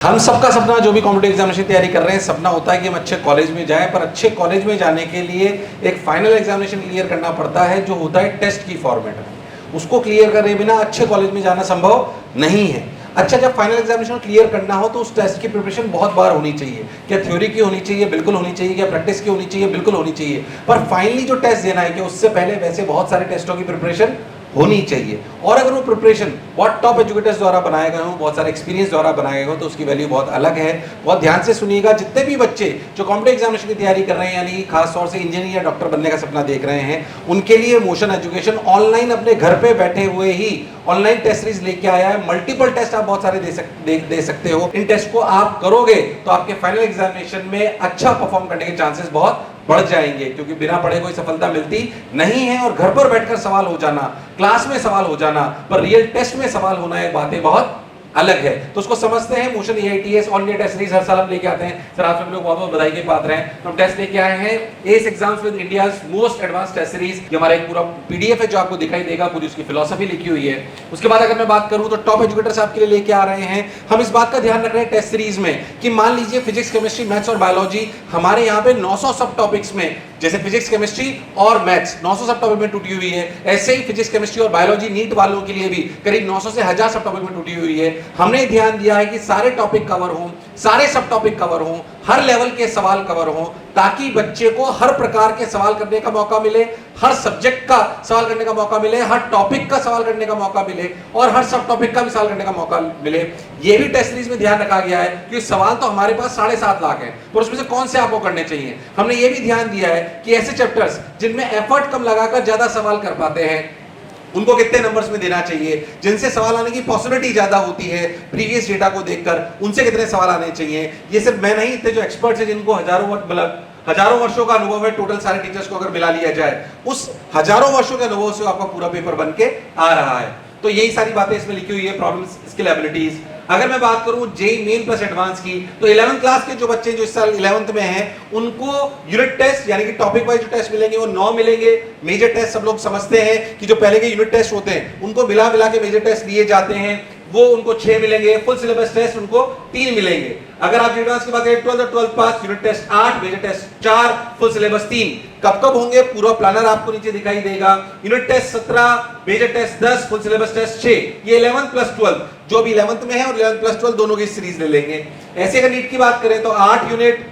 हम सबका सपना जो भी कॉम्पिटिटिव एग्जामिनेशन की तैयारी कर रहे हैं, सपना होता है कि हम अच्छे कॉलेज में जाएं, पर अच्छे कॉलेज में जाने के लिए एक फाइनल एग्जामिनेशन क्लियर करना पड़ता है जो होता है टेस्ट की फॉर्मेट में। उसको क्लियर करे बिना अच्छे कॉलेज में जाना संभव नहीं है। अच्छा, जब फाइनल एग्जामिनेशन क्लियर करना हो तो उस टेस्ट की प्रिपरेशन बहुत बार होनी चाहिए। क्या थ्योरी की होनी चाहिए? बिल्कुल होनी चाहिए। क्या प्रैक्टिस की होनी चाहिए? बिल्कुल होनी चाहिए। पर फाइनली जो टेस्ट देना है कि उससे पहले वैसे बहुत सारे टेस्टों की प्रिपरेशन होनी चाहिए। और अगर वो प्रिपरेशन बहुत टॉप एजुकेटर्स द्वारा बनाए गए हो, बहुत सारे एक्सपीरियंस द्वारा बनाए गए हो, तो उसकी वैल्यू बहुत अलग है। बहुत ध्यान से सुनिएगा। जितने भी बच्चे जो कॉम्पिटिटिव एग्जामिनेशन की तैयारी कर रहे हैं, यानी खास तौर से इंजीनियर या डॉक्टर बनने का सपना देख रहे हैं, उनके लिए मोशन एजुकेशन ऑनलाइन अपने घर पे बैठे हुए ही ऑनलाइन टेस्ट सीरीज लेके आया है। मल्टीपल टेस्ट आप बहुत सारे दे सकते हो। इन टेस्ट को आप करोगे तो आपके फाइनल एग्जामिनेशन में अच्छा परफॉर्म करने के चांसेस बहुत बढ़ जाएंगे, क्योंकि बिना पढ़े कोई सफलता मिलती नहीं है। और घर पर बैठकर सवाल हो जाना, क्लास में सवाल हो जाना, पर रियल टेस्ट में सवाल होना, ये बातें बहुत अलग है। तो उसको समझते हैं। Motion EITS all India test series हर साल हम लेके आते हैं। सर आप सब लोग बहुत बहुत बधाई के पात्र हैं। हम टेस्ट लेके आए हैं as exams with India's most advance test series. ये हमारा एक पूरा PDF है जो आपको दिखाई देगा, पूरी उसकी फिलॉसफी लिखी हुई है। उसके बाद अगर मैं बात करूं तो टॉप एजुकेटर्स आपके लिए लेके आ रहे हैं। हम इस बात का ध्यान रख रहे हैं टेस्ट सीरीज में कि मान लीजिए फिजिक्स, केमिस्ट्री, मैथ्स और बायोलॉजी हमारे यहाँ पे 900 सब टॉपिक्स में, जैसे फिजिक्स, केमिस्ट्री और मैथ्स 900 सब टॉपिक में टूटी हुई है, ऐसे ही फिजिक्स, केमिस्ट्री और बायोलॉजी नीट वालों के लिए भी करीब 900 से 1000 सब टॉपिक में टूटी हुई है। हमने ध्यान दिया है कि सारे टॉपिक कवर हों, सारे सब टॉपिक कवर हों, हर लेवल के सवाल कवर हों, ताकि बच्चे को हर प्रकार के सवाल करने का मौका मिले, हर सब्जेक्ट का सवाल करने का मौका मिले, हर टॉपिक का सवाल करने का मौका मिले और हर सब टॉपिक का भी सवाल करने का मौका मिले। ये भी टेस्ट सीरीज में ध्यान रखा गया है कि सवाल तो हमारे पास 7.5 लाख है, पर उसमें से कौन से आपको करने चाहिए। हमने ये भी ध्यान दिया है कि ऐसे चैप्टर्स जिनमें एफर्ट कम लगाकर ज्यादा सवाल कर पाते हैं, उनको कितने नंबर्स में देना चाहिए। जिनसे सवाल आने की पॉसिबिलिटी ज्यादा होती है प्रीवियस डेटा को देखकर, उनसे कितने सवाल आने चाहिए। ये सिर्फ मैं नहीं, इतने जो एक्सपर्ट्स हैं जिनको हजारों वर्षों का अनुभव है, टोटल सारे टीचर्स को अगर मिला लिया जाए, उस हजारों वर्षों के अनुभव से आपका पूरा पेपर बन के आ रहा है। तो यही सारी बातें इसमें लिखी हुई है, प्रॉब्लम्स, स्किल, एबिलिटीज। अगर मैं बात करूं JEE मेन प्लस एडवांस की, तो 11th क्लास के जो बच्चे जो इस साल 11th में हैं, उनको यूनिट टेस्ट यानी कि टॉपिक वाइज जो टेस्ट मिलेंगे वो 9 मिलेंगे। मेजर टेस्ट सब लोग समझते हैं कि जो पहले के यूनिट टेस्ट होते हैं उनको मिला के मेजर टेस्ट लिए जाते हैं, वो उनको 6 मिलेंगे। फुल सिलेबस टेस्ट उनको 3 मिलेंगे। अगर आप एडवांस की बात करें, 12 pass, unit test 8, major test 4, full syllabus 3। कब कब होंगे पूरा प्लानर आपको नीचे दिखाई देगा। Unit test 17, major test 10, full syllabus test 6। ये 11th प्लस 12 जो भी 11th में है और 11th प्लस 12 दोनों की सीरीज ले लेंगे। ऐसे अगर नीट की बात करें तो 8 यूनिट,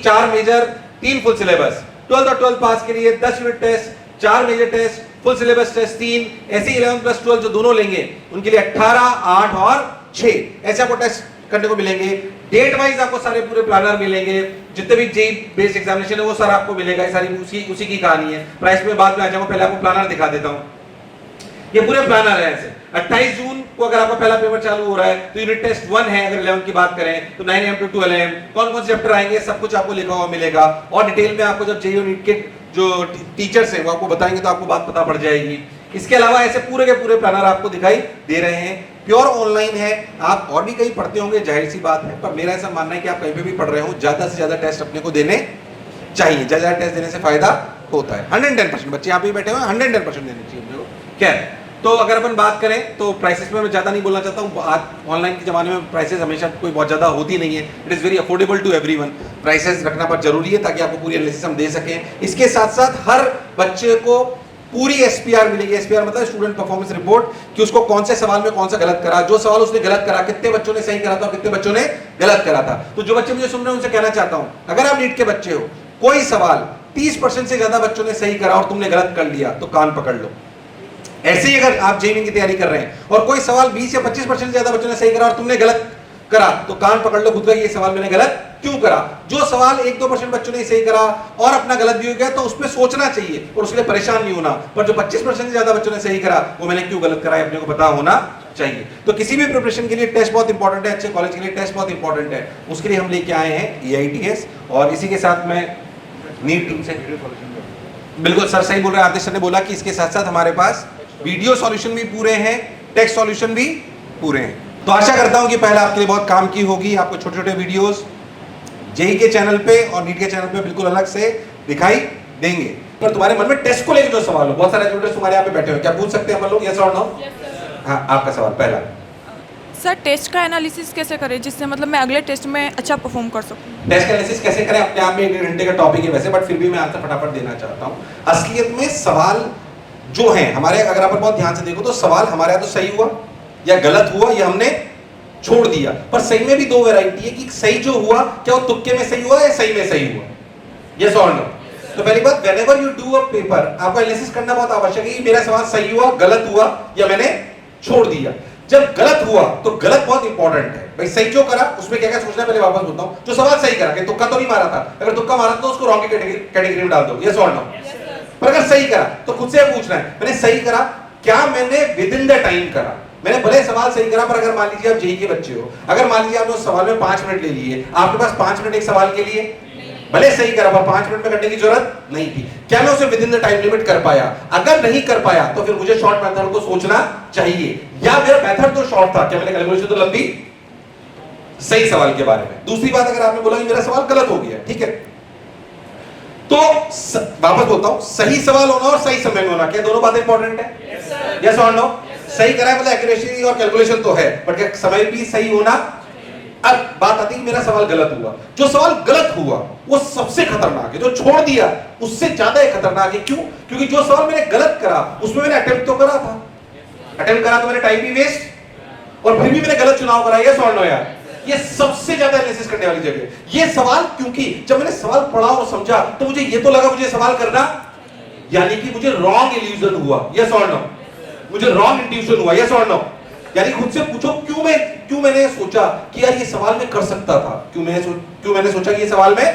4 मेजर, 3 फुल सिलेबस। 12 और 12 पास के लिए 10 unit test, 4 major test, full syllabus test 3। ऐसे 11 प्लस 12 जो दोनों लेंगे उनके लिए 18, 8 और 6 ऐसे आपको टेस्ट करने को मिलेंगे। डेट वाइज आपको सारे पूरे प्लानर मिलेंगे। जितने भी JEE बेस्ड एग्जामिनेशन है वो सारा आपको मिलेगा। ये सारी उसी की कहानी है। प्राइस में बाद में आ जाऊंगा, पहले आपको प्लानर दिखा देता हूं। ये पूरे प्लानर है। ऐसे 28 जून को अगर आपका पहला पेपर चालू हो रहा है तो यूनिट टेस्ट 1 है। अगर 11 की बात करें तो 9 AM to 12 AM कौन कौन से चैप्टर आएंगे सब कुछ आपको लिखा हुआ मिलेगा। और डिटेल में आपको जब JEE और नीट के जो टीचर्स हैं वो आपको बताएंगे तो आपको बात पता पड़ जाएगी। इसके अलावा ऐसे पूरे के पूरे प्लानर आपको दिखाई दे रहे हैं। प्योर ऑनलाइन है। आप और भी कहीं पढ़ते होंगे, जाहिर सी बात है, पर मेरा ऐसा मानना है कि आप कहीं पे भी पढ़ रहे हो, ज्यादा से ज्यादा टेस्ट अपने को देने चाहिए। ज्यादा टेस्ट देने से फायदा होता है। 110% बच्चे यहाँ पे बैठे हुए हैं, 110% देने चाहिए अपने को। क्या है तो अगर अपन बात करें तो प्राइसेस में मैं ज्यादा नहीं बोलना चाहता हूँ। आज ऑनलाइन के जमाने में प्राइसेस हमेशा कोई बहुत ज्यादा होती नहीं है। It is very affordable to everyone. Prices रखना बहुत जरूरी है ताकि आपको पूरी एनालिसिस हम दे सकें। इसके साथ साथ हर बच्चे को पूरी SPR मिलेगी। SPR मतलब स्टूडेंट परफॉर्मेंस रिपोर्ट, कि उसको कौन से सवाल में कौन सा गलत करा, जो सवाल उसने गलत करा, कितने बच्चों ने सही करा था, कितने बच्चों ने गलत करा था। तो जो बच्चे मुझे सुन रहे हैं उनसे कहना चाहता हूं, अगर आप नीट के बच्चे हो, कोई सवाल 30% से ज्यादा बच्चों ने सही करा और तुमने गलत कर लिया तो कान पकड़ लो। ऐसे ही अगर आप JEE की तैयारी कर रहे हैं और कोई सवाल 20 या 25% से ज्यादा बच्चों ने सही करा और तुमने गलत करा तो कान पकड़ लो खुद का, ये सवाल मैंने गलत क्यों करा। जो सवाल 1-2% बच्चों ने सही करा और अपना गलत भी हो गया तो उसमें सोचना चाहिए और उसके लिए परेशान नहीं होना। पर जो 25% से ज्यादा बच्चों ने सही करा वो मैंने क्यों गलत करा, अपने को पता होना चाहिए। तो किसी भी प्रिपरेशन के लिए टेस्ट बहुत इंपॉर्टेंट है। अच्छे कॉलेज के लिए टेस्ट बहुत इंपॉर्टेंट है। उसके लिए हम लेके आए हैं EITS। और इसी के साथ मैं नीट टीम से, बिल्कुल सर सही बोल रहे हैं, आतिश सर ने बोला कि इसके साथ साथ हमारे पास वीडियो सॉल्यूशन भी पूरे हैं, टेक्स्ट सॉल्यूशन भी पूरे हैं। तो आशा करता हूं कि पहले आपके लिए बहुत काम की होगी। आपको छोटे छोटे वीडियोस JEE के चैनल पे और नीट के चैनल पे बिल्कुल अलग से दिखाई देंगे। पर तुम्हारे मन में टेस्ट को लेकर जो सवाल हो, बहुत सारे स्टूडेंट्स तुम्हारे यहाँ पे बैठे हो, क्या पूछ सकते हैं हम लोग? यस और नो? हाँ, आपका सवाल पहला। सर टेस्ट का एनालिसिस कैसे करें जिससे मतलब मैं अगले टेस्ट में अच्छा परफॉर्म कर सकूं? टेस्ट का एनालिसिस कैसे करें अपने आप में 1 घंटे का टॉपिक है वैसे, बट फिर भी मैं आंसर फटाफट देना चाहता हूँ। असलियत में सवाल जो है हमारे, अगर आप बहुत ध्यान से देखो तो सवाल हमारे यहाँ तो सही हुआ या गलत हुआ या हमने छोड़ दिया। पर सही में भी दो वैरायटी है कि सही जो हुआ क्या वो तुक्के में सही हुआ या सही में सही हुआ, यस और नो। तो पहली बात, whenever you do a paper आपको एनालिसिस करना बहुत आवश्यक है कि मेरा सवाल सही हुआ, गलत हुआ या मैंने छोड़ दिया। जब गलत हुआ तो गलत बहुत इंपॉर्टेंट है भाई। सही जो करा उसमें क्या क्या सोचना है, पहले वापस बोलता हूं। जो सवाल सही करा, कि तुक्का तो नहीं मारा था, अगर तुक्का मारा तो उसको रॉन्ग की कैटेगरी में डाल दो, यस और नो। पर अगर सही करा तो खुद से पूछना है मैंने सही करा, क्या मैंने विद इन द टाइम करा। मैंने भले सवाल सही करा, पर अगर मान लीजिए आप जेई के बच्चे हो, अगर मान लीजिए आपने उस सवाल में 5 मिनट ले लिए, आपके पास 5 मिनट एक सवाल के लिए, भले सही करा पर 5 मिनट में करने की जरूरत नहीं थी, क्या मैं उसे with in the time limit कर पाया? अगर नहीं कर पाया तो फिर मुझे शॉर्ट मेथड को सोचना चाहिए, या मेरा मेथड तो शॉर्ट था, क्या मैंने कैलकुलेशन तो लंबी सही सवाल के बारे में। दूसरी बात, अगर आपने बोला कि मेरा सवाल गलत हो गया, ठीक है, तो वापस बोलता हूं, सही सवाल होना और सही समय में होना, क्या दोनों बातें इंपॉर्टेंट है, यस और नो। सही करा है मतलब एक्यूरेसी और कैलकुलेशन तो है, बट क्या समय भी सही होना। अब बात आती है मेरा सवाल गलत हुआ। जो सवाल गलत हुआ वो सबसे खतरनाक है, जो छोड़ दिया उससे ज्यादा खतरनाक है। क्यों? क्योंकि जो सवाल मैंने गलत करा उसमें मैंने अटेम्प्ट तो करा था, अटेम्प्ट करा तो मैंने टाइम भी वेस्ट, और फिर भी मैंने गलत चुनाव करा, यस और नो यार। ये सबसे ज्यादा एनालिसिस करने वाली जगह ये सवाल, क्योंकि जब मैंने सवाल पढ़ा और समझा तो मुझे ये तो लगा मुझे सवाल करना, यानी कि मुझे रॉन्ग इल्यूजन हुआ, यस और नो। मुझे रॉन्ग इंट्यूशन हुआ, यस और नो। यानी खुद से पूछो क्यों मैंने सोचा कि यार ये सवाल मैं कर सकता था, क्यों मैंने सोचा कि ये सवाल मैं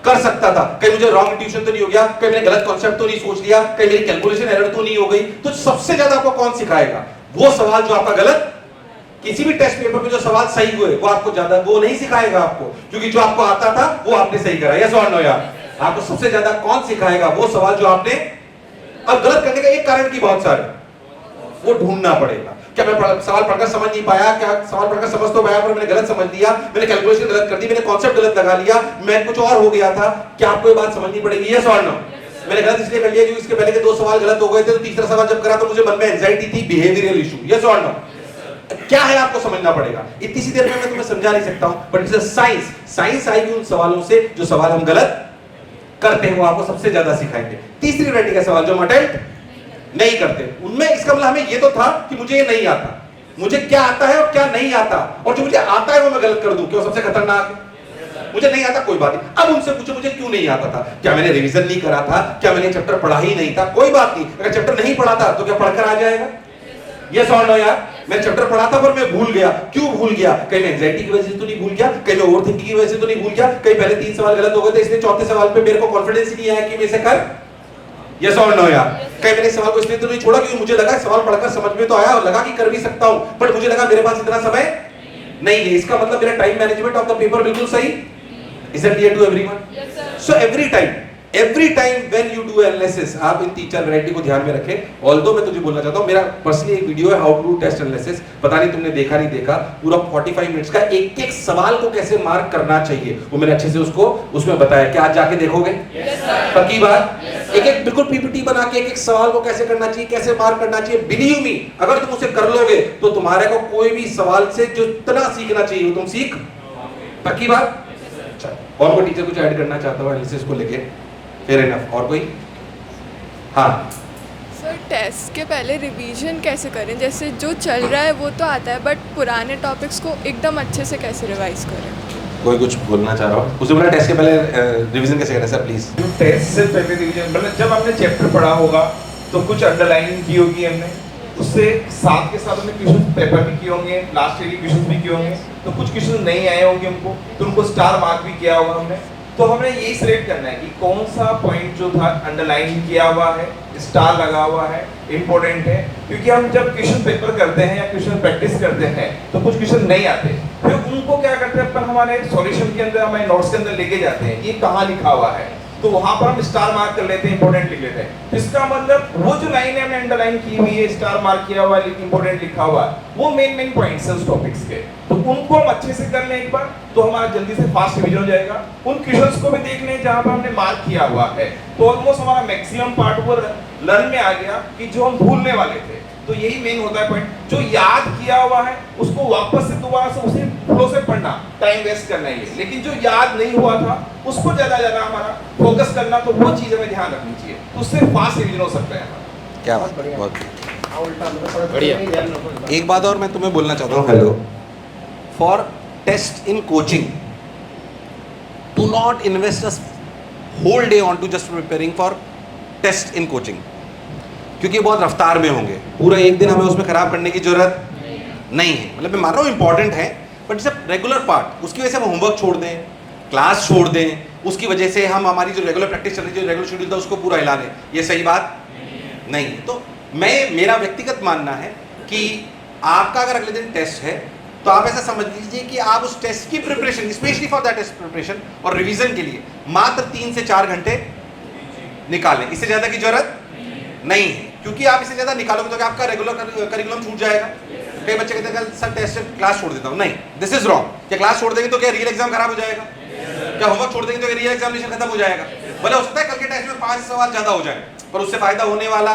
कर सकता था। कहीं मुझे रॉन्ग इंट्यूशन तो नहीं हो गया, कहीं मैंने गलत कॉन्सेप्ट तो नहीं सोच लिया, कहीं मेरी कैलकुलेशन एरर तो नहीं हो गई। तो सबसे ज्यादा आपको कौन सिखाएगा? वो सवाल जो आपका गलत, किसी भी टेस्ट पेपर में जो सवाल सही हुए वो आपको ज्यादा वो नहीं सिखाएगा आपको, क्योंकि जो आपको आता था वो आपने सही करा, यस और नो यार। आपको सबसे ज्यादा कौन सिखाएगा? वो सवाल जो आपने, अब गलत करने का एक कारण की बहुत सारे, वो ढूंढना पड़ेगा। क्या मैं सवाल पढ़कर समझ नहीं पाया, क्या सवाल पढ़कर समझ तो पाया पर मैंने गलत समझ लिया, मैंने कैलकुलेशन गलत कर दी, मैंने कॉन्सेप्ट गलत लगा लिया, मैं कुछ और हो गया था। क्या आपको ये बात समझनी पड़ेगी, यस और नो। मैंने गलत इसलिए कर लिया क्योंकि इसके पहले के 2 सवाल गलत हो गए थे, तो तीसरा सवाल जब करा तो मुझे मन में एंजाइटी थी, बिहेवियरल इशू, यस और नो। क्या है आपको समझना पड़ेगा। इतनी सी देर में मैं तुम्हें समझा नहीं सकता हूं, but it's a science. Science आएगी उन सवालों से जो सवाल हम गलत करते हैं, वो आपको सबसे ज्यादा सिखाएंगे। तीसरी वैरायटी का सवाल जो हम अटेम्प्ट नहीं करते, उनमें इसका मतलब हमें ये तो था कि मुझे ये नहीं आता, मुझे क्या आता है और क्या नहीं आता, और जो मुझे आता है वो मैं गलत कर दूं, क्यों? सबसे खतरनाक है। मुझे नहीं आता कोई बात नहीं, अब उनसे पूछो मुझे क्यों नहीं आता था, क्या मैंने रिवीजन नहीं करा था, क्या मैंने चैप्टर पढ़ा ही नहीं था, कोई बात नहीं। अगर चैप्टर नहीं पढ़ा था तो क्या पढ़कर आ जाएगा, यस और नो यार। मैं चैप्टर पढ़ा था पर मैं भूल गया, क्यों भूल गया? कहीं मैं एंजाइटी की वजह से तो नहीं भूल गया, कहीं मैं ओवरथिंकिंग की वजह से तो नहीं भूल गया, कहीं पहले 3 सवाल गलत हो गए थे इसलिए चौथे सवाल पे मेरे को कॉन्फिडेंस ही नहीं आया कि मैं इसे कर, यस और नो यार। कहीं मैंने सवाल को इसलिए तो नहीं छोड़ा क्योंकि मुझे लगा सवाल पढ़कर समझ में तो आया और लगा कि कर भी सकता हूं, बट मुझे लगा मेरे पास इतना समय नहीं है। इसका मतलब मेरा time management of the paper बिल्कुल सही। Is it clear to everyone? So every time when you do analysis, आप इन 3-4 वैरायटी को ध्यान में रखें। ऑल्दो मैं तुझे बोलना चाहता हूं, मेरा पर्सनली एक वीडियो है how to do test analysis, पता नहीं तुमने देखा नहीं देखा, पूरा 45 मिनट्स का एक सवाल को कैसे मार्क करना चाहिए वो मैंने अच्छे से उसको उसमें बताया। क्या आज जाके देखोगे? पक्की बात। एक बिल्कुल पीपीटी बना के एक सवाल को कैसे करना चाहिए, कैसे मार्क करना चाहिए। बिलीव मी, अगर तुम उसे कर लोगे तो तुम्हारे को कोई भी सवाल से जो इतना सीखना चाहिए वो तुम सीख। पक्की बात। और कोई टीचर कुछ ऐड करना चाहता हो एनालिसिस को लेके? Fair enough. और कोई? हाँ सर, टेस्ट के पहले रिवीजन कैसे करें? जैसे जो चल रहा है वो तो आता है, बट पुराने टॉपिक्स को एकदम अच्छे से कैसे रिवाइज करें? कोई कुछ बोलना चाह रहा हो? उसे बोला टेस्ट के पहले रिवीजन कैसे करें सर प्लीज? टेस्ट से पहले रिवीजन मतलब जब आपने चैप्टर पढ़ा होगा तो कुछ अंडरलाइनिंग की होगी हमने, उससे साथ के साथ हमने क्वेश्चन पेपर भी किए होंगे, लास्ट ईयर के क्वेश्चन भी किए होंगे, तो कुछ क्वेश्चन नहीं आए होंगे हमको, तो उनको स्टार मार्क भी किया होगा हमने। तो हमने यही सिलेक्ट करना है कि कौन सा पॉइंट जो था अंडरलाइन किया हुआ है, स्टार लगा हुआ है, इंपॉर्टेंट है। क्योंकि हम जब क्वेश्चन पेपर करते हैं या क्वेश्चन प्रैक्टिस करते हैं तो कुछ क्वेश्चन नहीं आते, फिर उनको क्या करते हैं अपन हमारे सॉल्यूशन के अंदर, हमारे नोट्स के अंदर लेके जाते हैं, ये कहाँ लिखा हुआ है, तो वहां पर हम स्टार मार्क कर लेते हैं, इंपॉर्टेंट लिख लेते हैं। इसका मतलब वो जो लाइन है हमने अंडरलाइन की हुई है, स्टार मार्क किया हुआ है, इंपॉर्टेंट लिखा हुआ है, वो मेन पॉइंट्स है उस टॉपिक्स के, तो उनको हम अच्छे से कर लें एक बार, तो हमारा जल्दी से फास्ट रिवीजन हो जाएगा। उन क्वेश्चंस को भी देख लें जहां पर हमने मार्क किया हुआ है, तो ऑलमोस्ट हमारा मैक्सिमम पार्ट वो लर्न में आ गया कि जो हम भूलने वाले थे, तो यही मेन होता है पॉइंट, जो याद किया हुआ है उसको वापस से दोबारा से उसी फ्लो से पढ़ना, टाइम वेस्ट करना ही है। लेकिन जो याद नहीं हुआ था उसको ज्यादा हमारा फोकस करना, तो वो चीज हमें ध्यान रखनी चाहिए, तो उससे फास्ट रिवीजन हो सकता है हमारा। क्या बात, बहुत बढ़िया। एक बात और मैं तुम्हें बोलना चाहता हूँ, hello, for test in coaching do not invest a whole day on to just preparing for test in coaching, क्योंकि ये बहुत रफ्तार में होंगे, पूरा एक दिन हमें उसमें खराब करने की जरूरत नहीं है। मतलब मैं मान रहा हूँ इंपॉर्टेंट है, but it's a regular part. उसकी वजह से हम होमवर्क छोड़ दें, क्लास छोड़ दें, उसकी वजह से हम हमारी जो रेगुलर प्रैक्टिस चल रही है, जो रेगुलर शेड्यूल था उसको पूरा हिला दें, ये सही बात नहीं है। तो मेरा व्यक्तिगत मानना है कि आपका अगर अगले दिन टेस्ट है तो आप ऐसा समझ लीजिए कि आप उस टेस्ट की preparation, specially for that test preparation और रिवीजन के लिए मात्र 3 से 4 घंटे निकालें, इससे ज़्यादा की जरूरत नहीं है। क्योंकि आप इससे ज़्यादा निकालोगे तो आपका रेगुलर करिकुलम छूट जाएगा। कई बच्चे कहते हैं सर टेस्ट क्लास छोड़ देता हूँ, नहीं, दिस इज रॉन्ग। क्या क्लास छोड़ देंगे तो क्या रियल एग्जाम खराब हो जाएगा? क्या होमवर्क छोड़ देंगे तो रियल एग्जामिनेशन खत्म हो जाएगा? भले हो सकता है कल के टेस्ट में 5 सवाल ज़्यादा हो जाए, पर उससे फायदा होने वाला।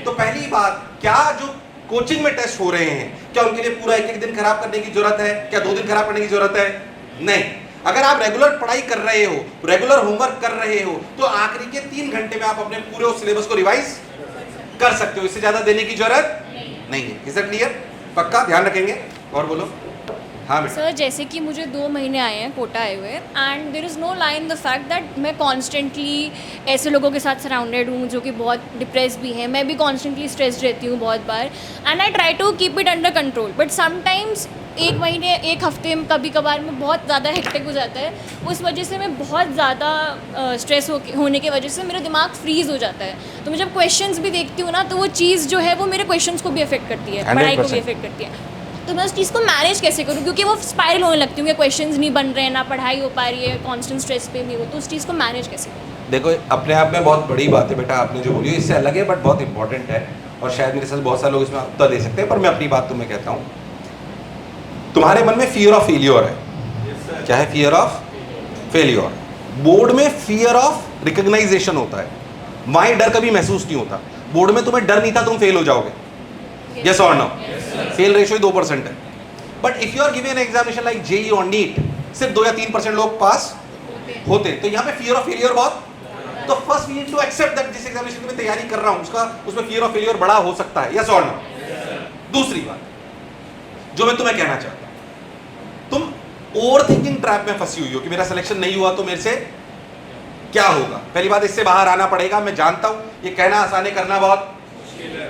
तो पहली बात, क्या जो कोचिंग में टेस्ट हो रहे हैं क्या उनके लिए पूरा एक दिन खराब करने की जरूरत है? क्या 2 दिन खराब करने की जरूरत है? नहीं। अगर आप रेगुलर पढ़ाई कर रहे हो, रेगुलर होमवर्क कर रहे हो, तो आखिरी के 3 घंटे में आप अपने पूरे सिलेबस को रिवाइज कर सकते हो, इससे ज्यादा देने की जरूरत नहीं है। Is it clear? पक्का ध्यान रखेंगे। और बोलो। हाँ बेटा। सर जैसे कि मुझे 2 महीने आए हैं कोटा आए हुए, and there is no line the fact that मैं कॉन्स्टेंटली ऐसे लोगों के साथ सराउंडेड हूँ जो कि बहुत डिप्रेस भी हैं, मैं भी कॉन्स्टेंटली स्ट्रेस्ड रहती हूँ बहुत बार, and I try to keep it under control, but sometimes 1 महीने 1 हफ्ते में कभी कभार में बहुत ज़्यादा हेक्टिक हो जाता है। उस वजह से मैं बहुत ज़्यादा स्ट्रेस होने की वजह से मेरा दिमाग फ्रीज हो जाता है। तो मैं जब क्वेश्चंस भी देखती हूँ ना, तो वो चीज़ जो है वो मेरे क्वेश्चंस को भी अफेक्ट करती है, पढ़ाई को भी अफेक्ट करती है। तो मैं उस चीज़ को मैनेज कैसे करूँ, क्योंकि वो स्पाइरल होने लगती हूँ कि क्वेश्चंस नहीं बन रहे हैं, ना पढ़ाई हो पा रही है, कांस्टेंट स्ट्रेस पे भी हो, तो उस चीज़ को मैनेज कैसे करूँ? देखो, अपने आप में बहुत बड़ी बात है बेटा आपने जो बोली, इससे अलग है बट बहुत इंपॉर्टेंट है, और शायद मेरे साथ बहुत सारे लोग इसमें उत्तर दे सकते हैं, पर मैं अपनी बात तुम्हें कहता हूँ। तुम्हारे मन में फियर ऑफ फेलियर है। क्या है? Fear of failure. बोर्ड में फियर ऑफ रिकॉग्नाइजेशन होता है, वहीं डर कभी महसूस नहीं होता। बोर्ड में तुम्हें डर नहीं था तुम फेल हो जाओगे, यस और नो? फेल रेशियो 2% है। But if you are giving an examination like JEE और नीट, सिर्फ 2 या 3% लोग पास होते हैं, तो यहाँ पे फियर ऑफ फेलियर बहुत। तो first we need to accept that जिस एग्जामिनेशन में तैयारी कर रहा हूँ उसमें फियर ऑफ फेलियर बड़ा हो सकता है, यस और नो? दूसरी बात जो मैं तुम्हें कहना चाहता हूं, तुम ओवर थिंकिंग ट्रैप में फंसी हुई हो कि मेरा सिलेक्शन नहीं हुआ तो मेरे से क्या होगा। पहली बात, इससे बाहर आना पड़ेगा। मैं जानता हूं ये कहना आसान है, करना बहुत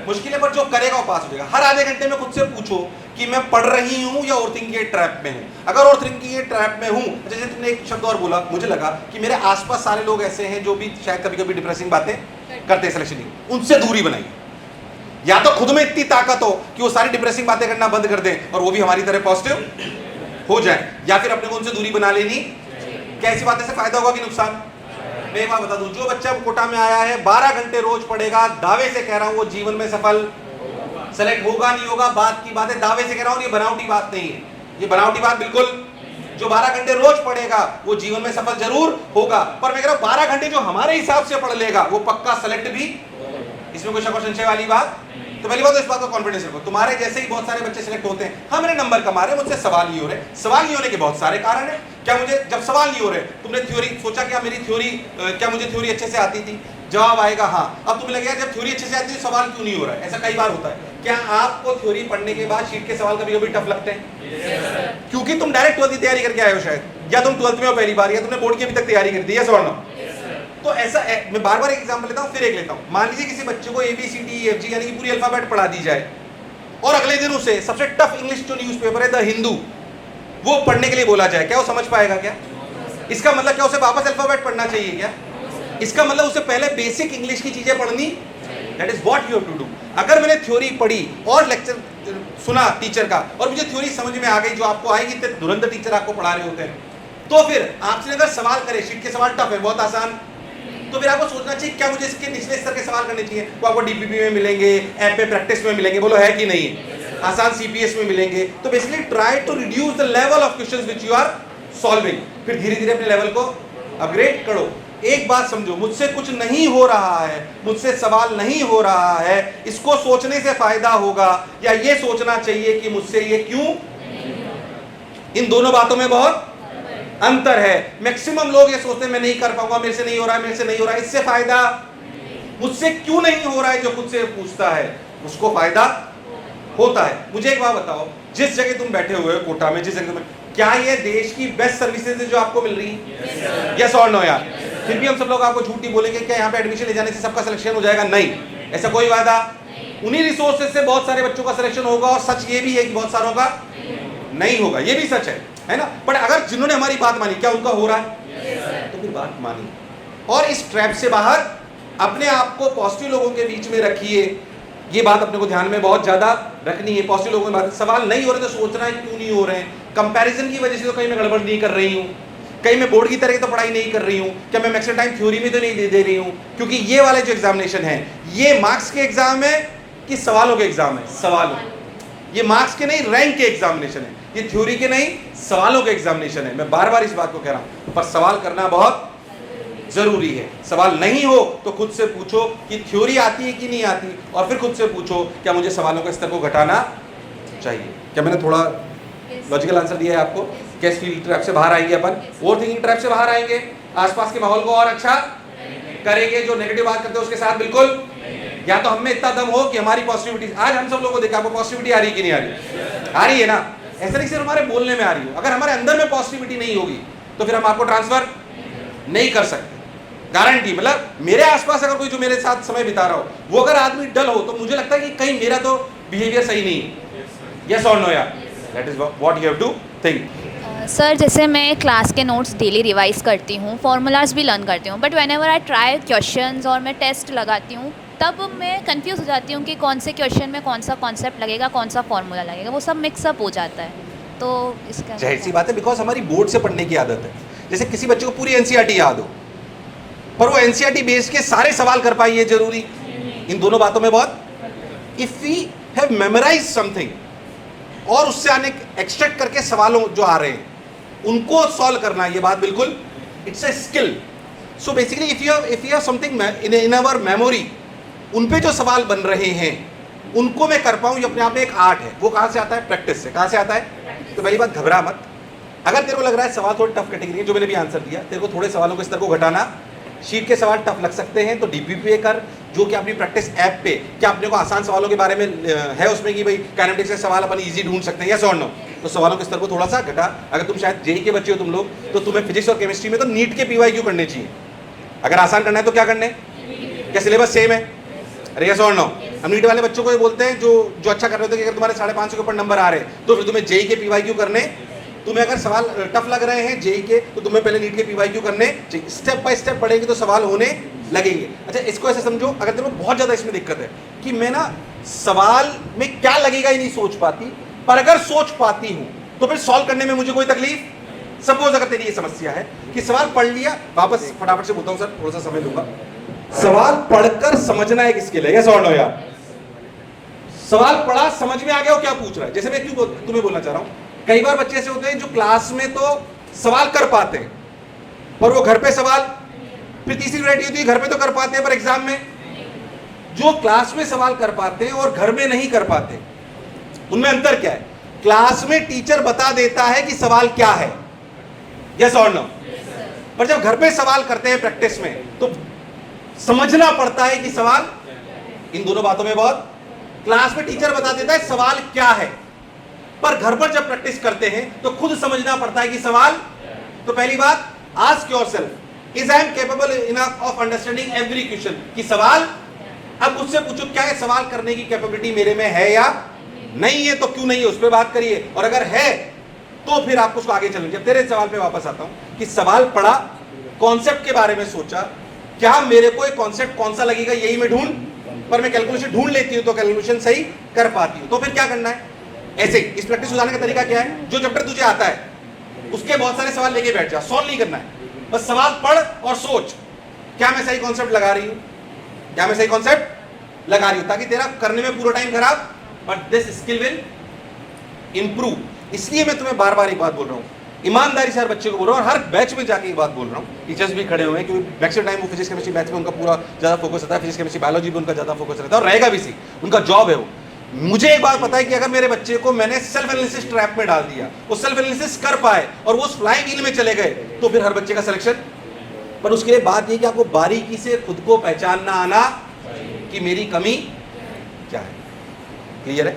मुश्किल है, पर जो करेगा वो पास हो जाएगा। हर आधे घंटे में खुद से पूछो कि मैं पढ़ रही हूं या ओवर थिंकिंग के ट्रैप में हूं। अगर ओवर थिंकिंग के ट्रैप में हूं, जैसे तुमने एक शब्द और बोला, मुझे लगा कि मेरे आसपास सारे लोग ऐसे हैं जो भी शायद कभी कभी डिप्रेसिंग बातें करते हैं सिलेक्शन की, उनसे दूरी बनाइए। या तो खुद में इतनी ताकत हो कि वो सारी डिप्रेसिंग बातें करना बंद कर दें और वो भी हमारी तरह पॉजिटिव हो जाए, या फिर अपने को उनसे दूरी बना लेनी। कैसी बातें से फायदा होगा कि नुकसान? मैं एक बात बता दूं, जो बच्चा कोटा में आया है 12 घंटे रोज पढ़ेगा, दावे से कह रहा हूं वो जीवन में सफल सेलेक्ट होगा नहीं होगा, बात की बात है, दावे से कह रहा हूं, ये बनावटी बात नहीं है, ये बनावटी बात बिल्कुल। जो 12 घंटे रोज पढ़ेगा वो जीवन में सफल जरूर होगा, पर मैं कह रहा हूं 12 घंटे जो हमारे हिसाब से पढ़ लेगा वो पक्का सेलेक्ट भी, इसमें कोई शक और संशय वाली बात। तो पहली बात तो इस बात का कॉन्फिडेंस रखो, तुम्हारे जैसे ही बहुत सारे बच्चे सिलेक्ट होते हैं। हाँ, मेरे नंबर कम आ रहे हैं, मुझसे सवाल नहीं हो रहे। सवाल नहीं होने के बहुत सारे कारण है। क्या मुझे जब सवाल नहीं हो रहे, तुमने थ्योरी सोचा क्या मेरी थ्योरी, क्या मुझे थ्योरी अच्छे से आती थी? जवाब आएगा हाँ। अब तुम्हें लगेगा जब थ्योरी अच्छे से आती है सवाल क्यों नहीं हो रहा है? ऐसा कई बार होता है। क्या आपको थ्योरी पढ़ने के बाद शीट के सवाल कभी कभी टफ लगते हैं? क्योंकि तुम डायरेक्ट 12th की तैयारी करके आए हो शायद, या तुम 12th में हो पहली बार, या तुमने बोर्ड की अभी तक तैयारी कर दी है, सर? तो ऐसा मैं बार बार एक एग्जांपल लेता हूं, फिर एक लेता हूं। मान लीजिए किसी बच्चे को ABCDEFG यानी कि पूरी अल्फाबेट पढ़ा दी जाए, और अगले दिन उसे सबसे टफ इंग्लिश जो न्यूज़पेपर है द हिंदू वो पढ़ने के लिए बोला जाए, क्या वो समझ पाएगा? क्या इसका मतलब क्या उसे वापस अल्फाबेट पढ़ना चाहिए? क्या इसका मतलब उसे पहले बेसिक इंग्लिश की चीजें पढ़नी? That is what you have to do. अगर मैंने थ्योरी पढ़ी और लेक्चर सुना टीचर का और मुझे थ्योरी समझ में आ गई, जो आपको आएगी, तो तुरंत टीचर आपको पढ़ा रहे होते हैं, तो फिर आपसे अगर सवाल करे, शीट के सवाल टफ है, बहुत आसान, तो फिर आपको सोचना चाहिए क्या मुझे इसके निचले स्तर के सवाल करने चाहिए। वो आपको DPP में मिलेंगे, ऐप पे प्रैक्टिस में मिलेंगे, बोलो है कि नहीं? आसान CPS में मिलेंगे। तो basically try to reduce the level of questions which you are solving. फिर धीरे धीरे अपने लेवल को अपग्रेड करो। एक बात समझो, मुझसे कुछ नहीं हो रहा है, मुझसे सवाल नहीं हो रहा है, इसको सोचने से फायदा होगा या ये सोचना चाहिए कि मुझसे ये क्यों? इन दोनों बातों में बहुत अंतर है। मैक्सिमम लोग ये सोचते हैं मैं नहीं कर पाऊंगा, मेरे से नहीं हो रहा है, मेरे से नहीं हो रहा है, इससे फायदा, मुझसे क्यों नहीं हो रहा है जो खुद से पूछता है उसको फायदा होता है। मुझे एक बात बताओ, जिस जगह तुम बैठे हुए हो कोटा में, जिस जगह तुम, क्या ये देश की बेस्ट सर्विसेज है जो आपको मिल रही है? यस और नो यार? फिर भी हम सब लोग आपको झूठी बोलेंगे क्या यहाँ पे एडमिशन ले जाने से सबका सिलेक्शन हो जाएगा? नहीं, ऐसा कोई वादा। उन्हीं रिसोर्सेज से बहुत सारे बच्चों का सिलेक्शन होगा और सच ये भी है कि बहुत सारों का नहीं होगा, ये भी सच है ना? बट अगर जिन्होंने हमारी बात मानी, क्या उनका हो रहा है? तो फिर बात मानी और इस ट्रैप से बाहर अपने आप को पॉजिटिव लोगों के बीच में रखिए। ये बात अपने को ध्यान में बहुत ज्यादा रखनी है। पॉजिटिव लोगों की बात, सवाल नहीं हो रहे तो सोचना है क्यों नहीं हो रहे हैं। कंपैरिजन की वजह से तो कहीं मैं गड़बड़ नहीं कर रही हूँ, कहीं मैं बोर्ड की तरह तो पढ़ाई नहीं कर रही हूँ, क्या मैं मैक्सिमम टाइम थ्योरी में तो नहीं दे रही हूँ? क्योंकि ये वाले जो एग्जामिनेशन है ये मार्क्स के एग्जाम है कि सवालों के एग्जाम है? सवालों। ये मार्क्स के नहीं, रैंक के एग्जामिनेशन है, ये थ्योरी के नहीं, सवालों के एग्जामिनेशन है। मैं बार बार इस बात को कह रहा हूँ, पर सवाल करना बहुत जरूरी है। सवाल नहीं हो तो खुद से पूछो कि थ्योरी आती है कि नहीं आती, और फिर खुद से पूछो क्या मुझे सवालों के स्तर को घटाना चाहिए। क्या मैंने थोड़ा लॉजिकल आंसर दिया है आपको? कैसे फील्ड ट्रैप से बाहर आएंगे अपन? ओवर थिंकिंग ट्रैप से बाहर आएंगे, आसपास के माहौल को और अच्छा करेंगे, जो नेगेटिव बात करते हैं उसके साथ बिल्कुल, या तो हम में इतना दम हो कि हमारी पॉजिटिविटी, आज हम सब लोगों को देखा, आपको पॉजिटिविटी आ रही कि नहीं आ रही? आ रही है ना? ऐसा नहीं सिर्फ हमारे बोलने में आ रही हो, अगर हमारे अंदर में पॉजिटिविटी नहीं होगी तो फिर हम आपको ट्रांसफर नहीं कर सकते, गारंटी। मतलब मेरे आसपास अगर कोई जो मेरे साथ समय बिता रहा हो वो अगर आदमी डल हो तो मुझे लगता है कि कहीं मेरा तो बिहेवियर सही नहीं है। यस और नो यार? That is what you have to think. Sir जैसे मैं क्लास के नोट्स डेली रिवाइज करती हूँ, फॉर्मूलाज भी लर्न करती हूँ, but when ever I try questions और मैं टेस्ट लगाती हूँ तब मैं कंफ्यूज हो जाती हूँ कि कौन से क्वेश्चन में कौन सा कॉन्सेप्ट लगेगा, कौन सा फॉर्मूला लगेगा, वो सब मिक्सअप हो जाता है। तो इसका जाहिर सी बात है, बिकॉज हमारी बोर्ड से पढ़ने की आदत है। जैसे किसी बच्चे को पूरी एनसीईआरटी याद हो पर वो एनसीईआरटी बेस के सारे सवाल कर पाए, ये जरूरी? इन दोनों बातों में बहुत, if we have memorize something और उससे आने एक्सट्रैक्ट करके सवालों जो आ रहे हैं उनको सॉल्व करना, ये बात बिल्कुल it's a skill. So basically if you have something in our memory, उन पे जो सवाल बन रहे हैं उनको मैं कर पाऊँ, ये अपने आप में एक आर्ट है। वो कहाँ से आता है? प्रैक्टिस से। कहाँ से आता है? तो पहली बात, घबरा मत। अगर तेरे को लग रहा है सवाल थोड़ी टफ कैटेगरी है, जो मैंने भी आंसर दिया, तेरे को थोड़े सवालों के स्तर को घटाना, शीट के सवाल टफ लग सकते हैं तो डीपीपीए कर, जो कि अपनी प्रैक्टिस ऐप पे क्या अपने को आसान सवालों के बारे में है उसमें कि भाई काइनेटिक्स से सवाल अपन इजी ढूंढ सकते हैं, यस और नो? तो सवालों के स्तर को थोड़ा सा घटा। अगर तुम शायद जेई के बच्चे हो तुम लोग, तो तुम्हें फिजिक्स और केमिस्ट्री में तो नीट के पीवाईक्यू करने चाहिए। अगर आसान करना है तो क्या करने? क्या सिलेबस सेम है? अरे यस और नो? हम नीट वाले बच्चों को ये बोलते हैं जो अच्छा कर रहे होते हैं कि अगर तुम्हारे 550 के ऊपर नंबर आ रहे हैं तो फिर तुम्हें जेई के पीवाईक्यू करने, तुम्हें अगर सवाल टफ लग रहे हैं जेई के तो तुम्हें पहले नीट के पीवाईक्यू करने चाहिए। स्टेप बाय स्टेप पढ़ेंगे तो सवाल होने लगेंगे। अच्छा, इसको ऐसे समझो, अगर तेरे को बहुत ज़्यादा इसमें दिक्कत है कि मैं ना सवाल में क्या लगेगा ही नहीं सोच पाती, पर अगर सोच पाती हूँ तो फिर सॉल्व करने में मुझे कोई तकलीफ। सपोज अगर तेरी ये समस्या है कि सवाल पढ़ लिया, वापस फटाफट से बोलता हूँ सर, थोड़ा सा समय लूंगा। सवाल पढ़कर समझना एक स्किल है, यस और नो यार? सवाल पढ़ा, समझ में आ गया वो क्या पूछ रहा है। जैसे मैं क्यों तुम्हें बोलना चाह रहा हूँ, कई बार बच्चे ऐसे होते हैं जो क्लास में तो सवाल कर पाते हैं पर वो घर पे सवाल, फिर तीसरी वैरायटी होती है घर पे तो कर पाते हैं पर एग्जाम में, जो क्लास में सवाल कर पाते हैं और घर में नहीं कर पाते, उनमें अंतर क्या है? क्लास में टीचर बता देता है कि सवाल क्या है, यस और नो? पर जब घर पे सवाल करते हैं प्रैक्टिस में तो समझना पड़ता है कि सवाल, इन दोनों बातों में बहुत, क्लास में टीचर बता देता है सवाल क्या है, पर घर पर जब प्रैक्टिस करते हैं तो खुद समझना पड़ता है कि सवाल। तो पहली बात, ask yourself, is I am capable enough of understanding every question, कि सवाल, अब मुझसे पूछो क्या है सवाल करने की कैपेबिलिटी मेरे में है या नहीं है, तो क्यों नहीं है उस पर बात करिए, और अगर है तो फिर आप उसको आगे चलेंगे। जब तेरे सवाल पे वापस आता हूं कि सवाल पढ़ा, कॉन्सेप्ट के बारे में सोचा, क्या मेरे को एक कॉन्सेप्ट कौन सा लगेगा यही मैं ढूंढ, पर मैं कैलकुलेशन ढूंढ लेती हूँ तो कैलकुलेशन सही कर पाती हूँ, तो फिर क्या करना है? ऐसे इस प्रैक्टिस सुधारने का तरीका क्या है? जो चैप्टर तुझे आता है उसके बहुत सारे सवाल लेके बैठ जा, सॉल्व नहीं करना है, बस सवाल पढ़ और सोच क्या मैं सही कॉन्सेप्ट लगा रही हूँ, क्या मैं सही कॉन्सेप्ट लगा रही हूँ, ताकि तेरा करने में पूरा टाइम खराब, but this skill will improve. इसलिए मैं तुम्हें बार बार एक बात बोल रहा हूँ ईमानदारी से हर बच्चे को बोल रहा हूँ और हर बैच में जाके एक बात बोल रहा हूँ, टीचर्स भी खड़े हुए हैं क्योंकि मैक्सिमम टाइम वो फिजिक्स केमिस्ट्री मैथ्स में उनका पूरा ज़्यादा फोकस रहता है, फिजिक्स केमिस्ट्री बायोलॉजी भी उनका ज़्यादा फोकस रहता है और रहेगा भी सी, उनका जॉब है वो। मुझे एक बात पता है कि अगर मेरे बच्चे को मैंने सेल्फ एनालिसिस ट्रैप में डाल दिया, वो सेल्फ एनालिसिस कर पाए और वो फ्लाई व्हील में चले गए, तो फिर हर बच्चे का सिलेक्शन। पर उसके लिए बात ये कि आपको बारीकी से खुद को पहचानना आना कि मेरी कमी क्या है। क्लियर है?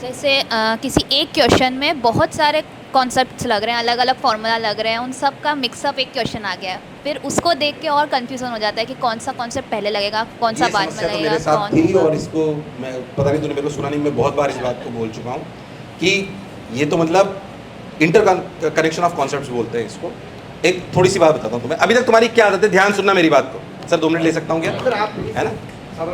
जैसे किसी एक क्वेश्चन में बहुत सारे कॉन्सेप्ट्स लग रहे हैं, अलग अलग फार्मूला लग रहे हैं, उन सब का मिक्सअप एक क्वेश्चन आ गया है, फिर उसको देख के और कंफ्यूजन हो जाता है कि कौन सा कॉन्सेप्ट पहले लगेगा, कौन सा बाद में समस्या तो लगेगा, मेरे साथ कौन थी और इसको मैं पता नहीं तूने मेरे को सुना नहीं, मैं बहुत बार इस बात को बोल चुका हूँ कि ये तो मतलब इंटर कनेक्शन ऑफ कॉन्सेप्ट्स बोलते हैं इसको। एक थोड़ी सी बात बताता हूँ तुम्हें, अभी तक तुम्हारी क्या आदत है, ध्यान सुनना मेरी बात को। सर 2 मिनट ले सकता हूँ क्या? है ना,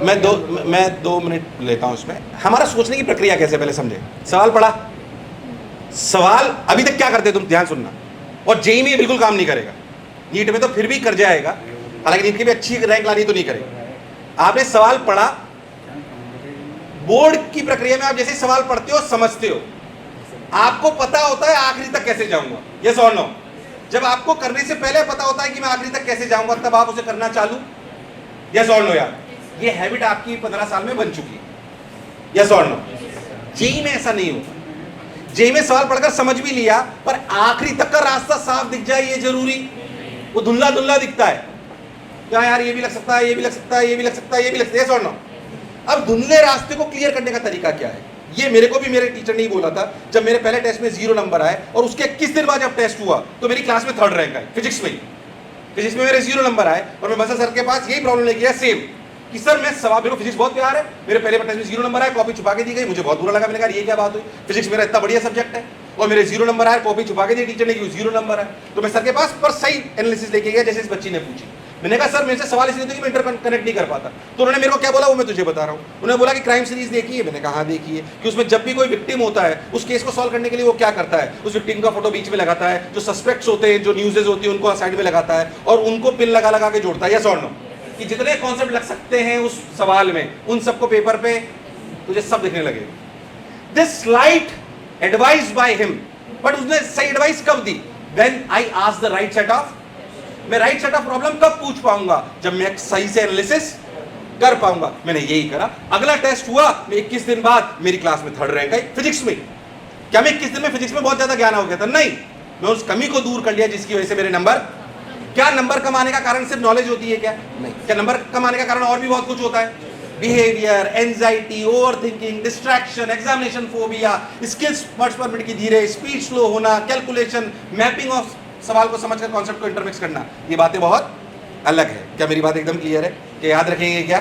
मैं 2 मिनट लेता हूँ इसमें। हमारा सोचने की प्रक्रिया कैसे पहले समझे। सवाल पढ़ा, सवाल अभी तक क्या करते तुम, ध्यान सुनना। और जेईई में बिल्कुल काम नहीं करेगा, नीट में तो फिर भी कर जाएगा, हालांकि नीट की भी अच्छी रैंक लानी तो नहीं करेगा। आपने सवाल पढ़ा, बोर्ड की प्रक्रिया में आप जैसे सवाल पढ़ते हो समझते हो, आपको पता होता है आखिरी तक कैसे जाऊंगा, यस और नो। जब आपको करने से पहले पता होता है कि मैं आखिरी तक कैसे जाऊंगा, तब आप उसे करना चालू, यस और नो। यार ये हैबिट आपकी 15 साल में बन चुकी है, यस और नो। जेईई में ऐसा नहीं होता। जेईई में सवाल पढ़कर समझ भी लिया, पर आखिरी तक का रास्ता साफ दिख जाए ये जरूरी, वो धुंधला धुंधला दिखता है, क्या यार ये भी लग सकता है, ये भी लग सकता है, ये भी लग सकता है, ये भी लग सकता है, यस और नो। अब धुंधले रास्ते को क्लियर करने का तरीका क्या है, ये मेरे को भी मेरे टीचर ने ही बोला था। जब मेरे पहले टेस्ट में 0 नंबर आए और उसके 21 दिन बाद जब टेस्ट हुआ तो मेरी क्लास में 3rd रैंक आई फिजिक्स में। फिजिक्स में मेरे 0 नंबर आए और मैं बसर सर के पास यही प्रॉब्लम लेके गया सेम, कि सर मैं सवाल, मेरे को फिजिक्स बहुत प्यार है, मेरे पहले टेस्ट में 0 नंबर आए, कॉपी छुपा के दी गई, मुझे बहुत बुरा लगा। मैंने कहा ये क्या बात हुई, फिजिक्स मेरा इतना बढ़िया सब्जेक्ट है और मेरे 0 नंबर आए, कॉपी छुपा के दी टीचर ने, 0 नंबर आए। तो मैं सर के पास पर सही एनालिसिस लेके गया जैसे इस बच्ची ने पूछी। मैंने कहा सर मेरे से सवाल इसलिए तो कि मैं इंटर कनेक्ट नहीं कर पाता। तो उन्होंने मेरे को क्या बोला वो मैं तुझे बता रहा हूँ। उन्होंने बोला कि क्राइम सीरीज देखी है। मैंने कहा हाँ देखी है, कि उसमें जब भी कोई विक्टिम होता है उस केस को सॉल्व करने के लिए वो क्या करता है, उस विक्टिम का फोटो बीच में लगाता है, जो सस्पेक्ट्स होते हैं, जो न्यूज़ेज होती है उनको साइड में लगाता है और उनको पिन लगा लगा के जोड़ता है, यस और नो। कि जितने कॉन्सेप्ट लग सकते हैं उस सवाल में, उन सबको पेपर पे तुझे सब दिखने लगे। This slight advice by him, but उसने सही एडवाइस कब दी, when I ask the right set of, मैं राइट सेट ऑफ प्रॉब्लम कब पूछ पाऊंगा, जब मैं सही से एनालिसिस कर पाऊंगा। मैंने यही करा। अगला टेस्ट हुआ, मैं 21 दिन बाद मेरी क्लास में 3rd रैंक आई फिजिक्स में। क्या मैं 21 दिन में फिजिक्स में बहुत ज्यादा ज्ञान हो गया था? नहीं, मैं उस कमी को दूर कर लिया जिसकी वजह से मेरे नंबर, क्या नंबर कम आने का कारण सिर्फ नॉलेज होती है क्या? नहीं, क्या नंबर कम आने का कारण और भी बहुत कुछ होता है, behaviour, anxiety, overthinking, distraction, examination phobia, skills words पर मिनट की धीरे, स्पीड स्लो होना, कैलकुलेशन, मैपिंग ऑफ सवाल को समझकर कॉन्सेप्ट को इंटरमिक्स करना, ये बातें बहुत अलग है। क्या मेरी बात एकदम क्लियर है? क्या याद रखेंगे क्या?